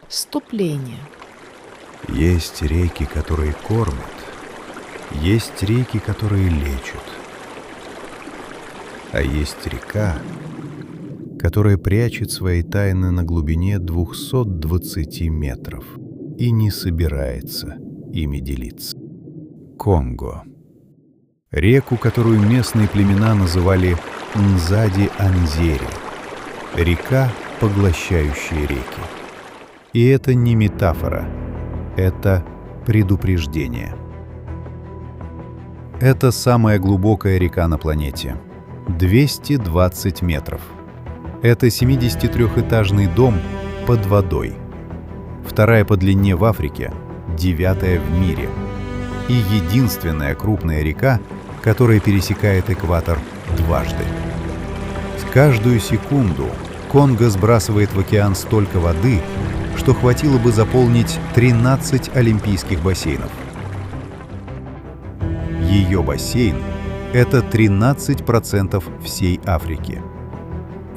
Вступление. Есть реки, которые кормят, есть реки, которые лечат, а есть река, которая прячет свои тайны на глубине 220 метров и не собирается ими делиться. Конго. Реку, которую местные племена называли Нзади-Анзери. Река, поглощающая реки. И это не метафора, это предупреждение. Это самая глубокая река на планете. 220 метров. Это 73-этажный дом под водой. Вторая по длине в Африке, 9-я в мире. И единственная крупная река, которая пересекает экватор дважды. Каждую секунду Конго сбрасывает в океан столько воды, что хватило бы заполнить 13 олимпийских бассейнов. Ее бассейн — это 13% всей Африки.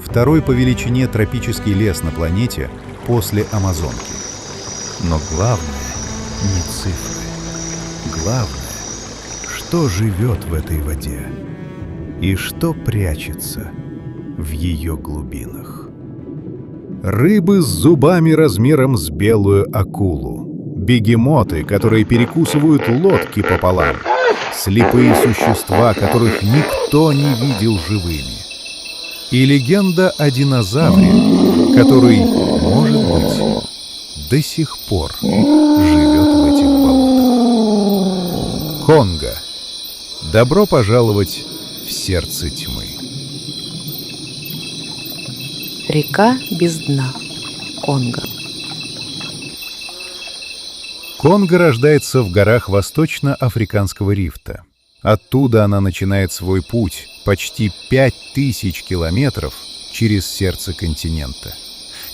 Второй по величине тропический лес на планете после Амазонки. Но главное не цифры. Главное, что живет в этой воде и что прячется в ее глубинах. Рыбы с зубами размером с белую акулу, бегемоты, которые перекусывают лодки пополам, слепые существа, которых никто не видел живыми, и легенда о динозавре, который, может быть, до сих пор живет в этих болотах. Конго. Добро пожаловать в сердце тьмы. Река без дна. Конго. Конго рождается в горах Восточно-Африканского рифта. Оттуда она начинает свой путь почти 5000 километров через сердце континента,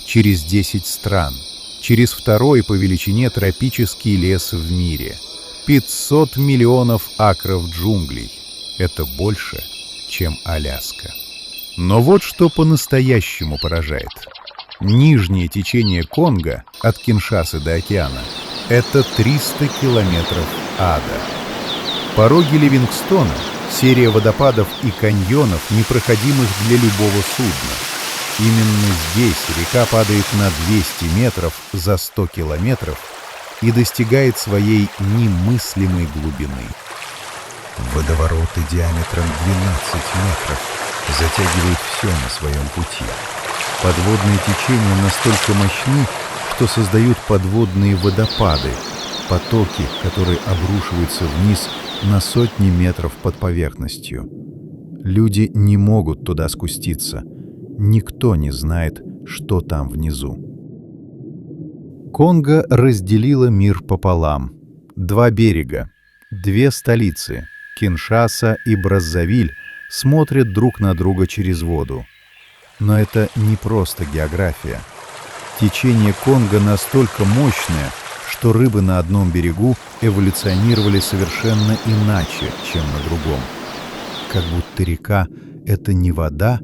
через 10 стран, через второй по величине тропический лес в мире, 500 миллионов акров джунглей. Это больше, чем Аляска. Но вот что по-настоящему поражает. Нижнее течение Конго от Киншасы до океана — это 300 километров ада. Пороги Ливингстона — серия водопадов и каньонов, непроходимых для любого судна. Именно здесь река падает на 200 метров за 100 километров и достигает своей немыслимой глубины. Водовороты диаметром 12 метров затягивают все на своем пути. Подводные течения настолько мощны, что создают подводные водопады, потоки, которые обрушиваются вниз на сотни метров под поверхностью. Люди не могут туда спуститься. Никто не знает, что там внизу. Конго разделила мир пополам. 2 берега, 2 столицы — Киншаса и Браззавиль — смотрят друг на друга через воду. Но это не просто география. Течение Конго настолько мощное, что рыбы на одном берегу эволюционировали совершенно иначе, чем на другом. Как будто река — это не вода,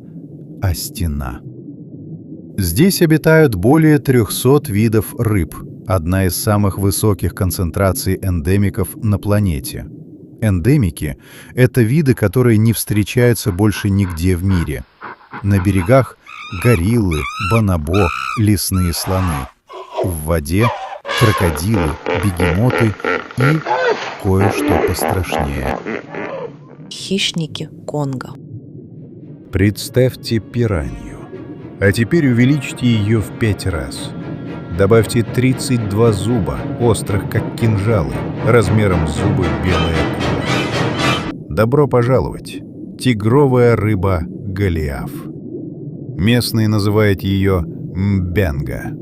а стена. Здесь обитают более 300 видов рыб, одна из самых высоких концентраций эндемиков на планете. Эндемики — это виды, которые не встречаются больше нигде в мире. На берегах — гориллы, бонобо, лесные слоны. В воде — крокодилы, бегемоты и кое-что пострашнее. Хищники Конго. Представьте пиранью, а теперь увеличьте ее в 5 раз. Добавьте 32 зуба, острых как кинжалы, размером с зубы белой акулы. Добро пожаловать! Тигровая рыба Голиаф. Местные называют ее мбенга.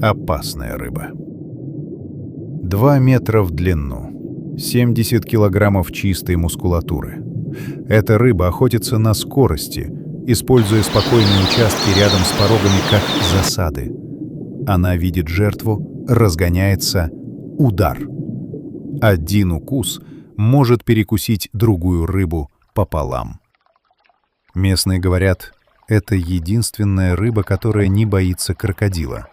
Опасная рыба. 2 метра в длину, 70 килограммов чистой мускулатуры. Эта рыба охотится на скорости, используя спокойные участки рядом с порогами как засады. Она видит жертву, разгоняется, удар. Один укус может перекусить другую рыбу пополам. Местные говорят, это единственная рыба, которая не боится крокодила.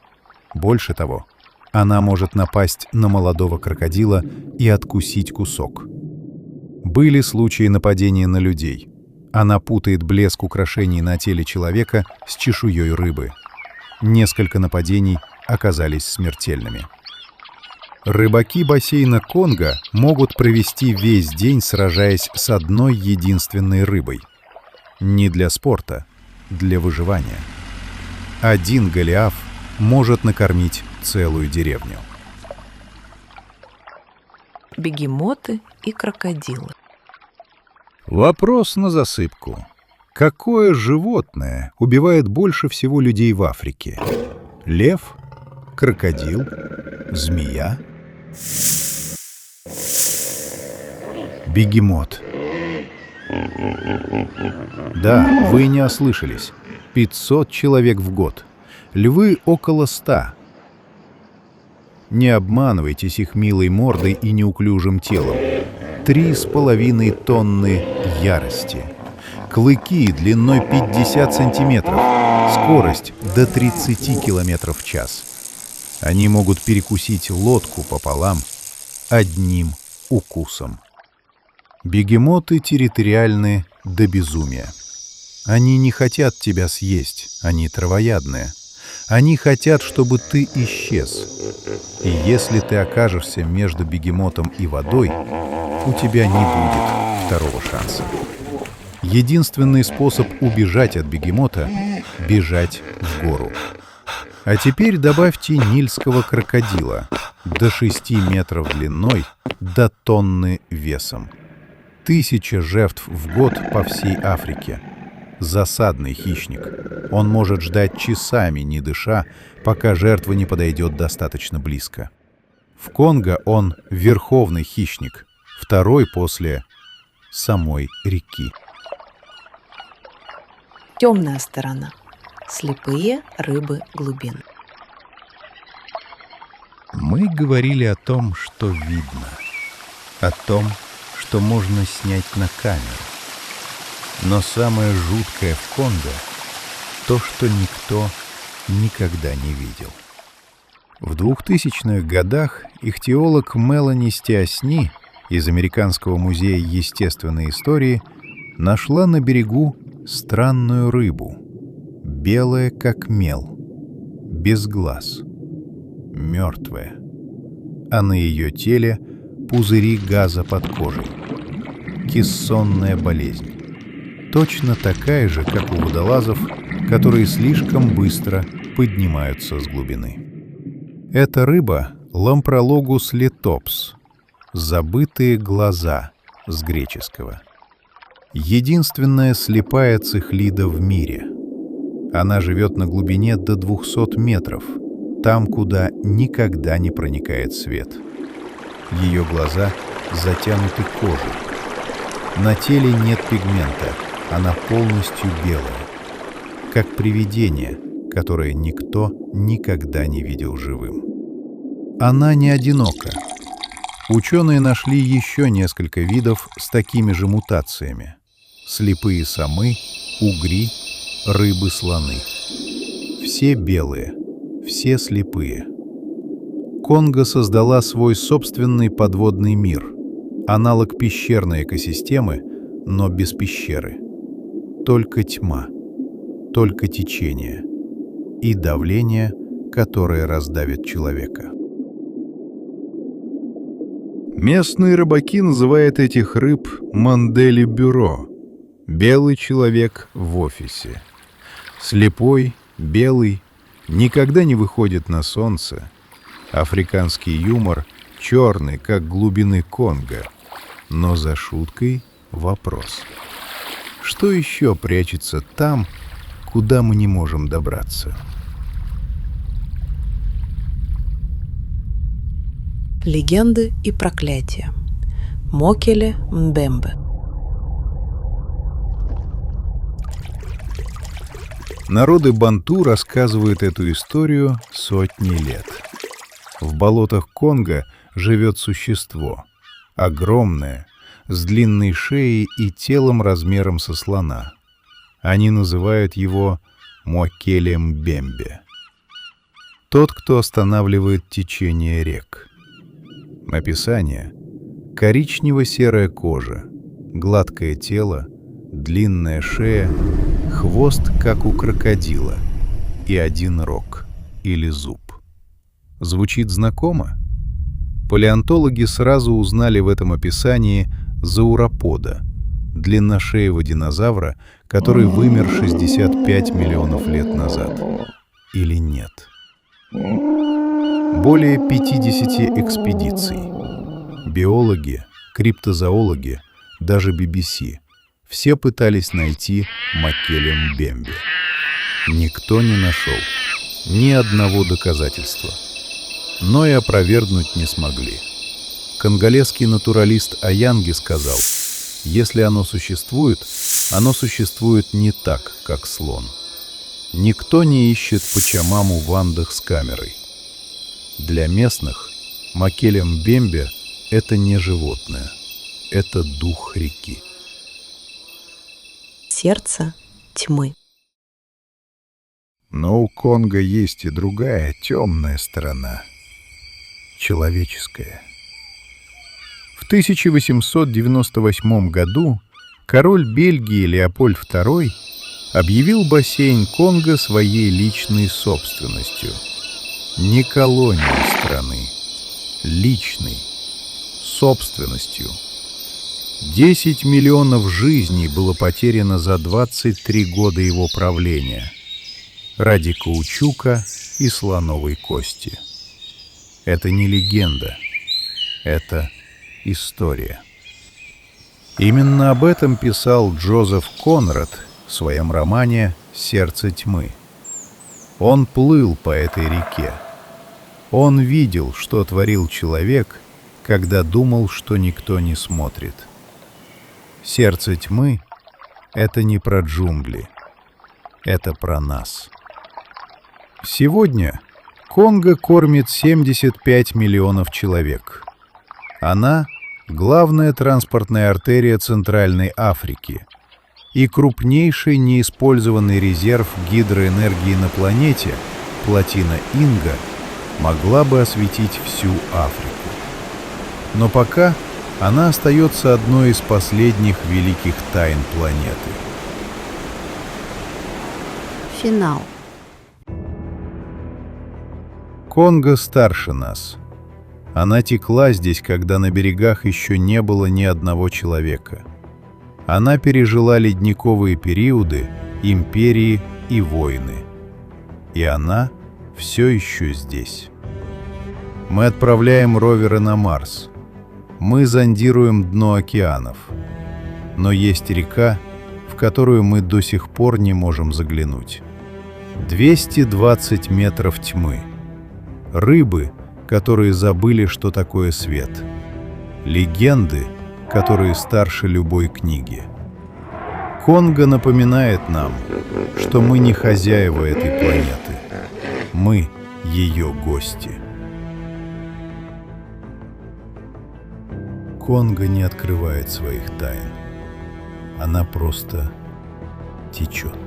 Больше того, она может напасть на молодого крокодила и откусить кусок. Были случаи нападения на людей. Она путает блеск украшений на теле человека с чешуей рыбы. Несколько нападений оказались смертельными. Рыбаки бассейна Конго могут провести весь день, сражаясь с одной единственной рыбой. Не для спорта, для выживания. Один голиаф может накормить целую деревню. Бегемоты и крокодилы. Вопрос на засыпку. Какое животное убивает больше всего людей в Африке? Лев? Крокодил? Змея? Бегемот. Да, вы не ослышались. 500 человек в год. Львы около 100. Не обманывайтесь их милой мордой и неуклюжим телом. 3,5 тонны ярости. Клыки длиной 50 сантиметров. Скорость до 30 километров в час. Они могут перекусить лодку пополам одним укусом. Бегемоты территориальны до безумия. Они не хотят тебя съесть, они травоядные. Они хотят, чтобы ты исчез. И если ты окажешься между бегемотом и водой, у тебя не будет второго шанса. Единственный способ убежать от бегемота — бежать в гору. А теперь добавьте нильского крокодила до 6 метров длиной, до тонны весом. 1000 жертв в год по всей Африке. Засадный хищник. Он может ждать часами, не дыша, пока жертва не подойдет достаточно близко. В Конго он верховный хищник, второй после самой реки. Темная сторона. Слепые рыбы глубин. Мы говорили о том, что видно, о том, что можно снять на камеру. Но самое жуткое в Конго — то, что никто никогда не видел. В 2000-х годах ихтиолог Мелани Стиасни из Американского музея естественной истории нашла на берегу странную рыбу, белая как мел, без глаз, мертвая, а на ее теле пузыри газа под кожей, кессонная болезнь. Точно такая же, как у водолазов, которые слишком быстро поднимаются с глубины. Эта рыба — Lamprologus letops, забытые глаза с греческого. Единственная слепая цихлида в мире. Она живет на глубине до 200 метров, там, куда никогда не проникает свет. Ее глаза затянуты кожей. На теле нет пигмента. Она полностью белая, как привидение, которое никто никогда не видел живым. Она не одинока. Ученые нашли еще несколько видов с такими же мутациями. Слепые самы, угри, рыбы-слоны. Все белые, все слепые. Конго создала свой собственный подводный мир, аналог пещерной экосистемы, но без пещеры. Только тьма, только течение и давление, которое раздавит человека. Местные рыбаки называют этих рыб Мандели-бюро — белый человек в офисе. Слепой, белый, никогда не выходит на солнце. Африканский юмор черный, как глубины Конго, но за шуткой вопрос. Что еще прячется там, куда мы не можем добраться? Легенды и проклятия. Мокеле Мбембе. Народы Банту рассказывают эту историю сотни лет. В болотах Конго живет существо, огромное, с длинной шеей и телом размером со слона. Они называют его Мокеле Мбембе. тот, кто останавливает течение рек. Описание: коричнево-серая кожа, гладкое тело, длинная шея, хвост, как у крокодила, и один рог или зуб. Звучит знакомо? Палеонтологи сразу узнали в этом описании зауропода, длинношеего динозавра, который вымер 65 миллионов лет назад. Или нет? Более 50 экспедиций. Биологи, криптозоологи, даже BBC — все пытались найти Мокеле Мбембе. Никто не нашел ни одного доказательства. Но и опровергнуть не смогли. Конголезский натуралист Аянги сказал: если оно существует не так, как слон. Никто не ищет Пачамаму в Андах с камерой. Для местных Мокеле Мбембе — это не животное, это дух реки. Сердце тьмы. Но у Конго есть и другая темная сторона — человеческая. В 1898 году король Бельгии Леопольд II объявил бассейн Конго своей личной собственностью. Не колонией страны, личной собственностью. 10 миллионов жизней было потеряно за 23 года его правления ради каучука и слоновой кости. Это не легенда, это история. Именно об этом писал Джозеф Конрад в своем романе «Сердце тьмы». Он плыл по этой реке. Он видел, что творил человек, когда думал, что никто не смотрит. «Сердце тьмы» — это не про джунгли, это про нас. Сегодня Конго кормит 75 миллионов человек. Она — главная транспортная артерия Центральной Африки и крупнейший неиспользованный резерв гидроэнергии на планете, плотина Инга, могла бы осветить всю Африку. Но пока она остается одной из последних великих тайн планеты. Финал. Конго старше нас. Она текла здесь, когда на берегах еще не было ни одного человека. Она пережила ледниковые периоды, империи и войны. И она все еще здесь. Мы отправляем роверы на Марс. Мы зондируем дно океанов. Но есть река, в которую мы до сих пор не можем заглянуть. 220 метров тьмы. Рыбы, которые забыли, что такое свет. Легенды, которые старше любой книги. Конго напоминает нам, что мы не хозяева этой планеты. Мы ее гости. Конго не открывает своих тайн. Она просто течет.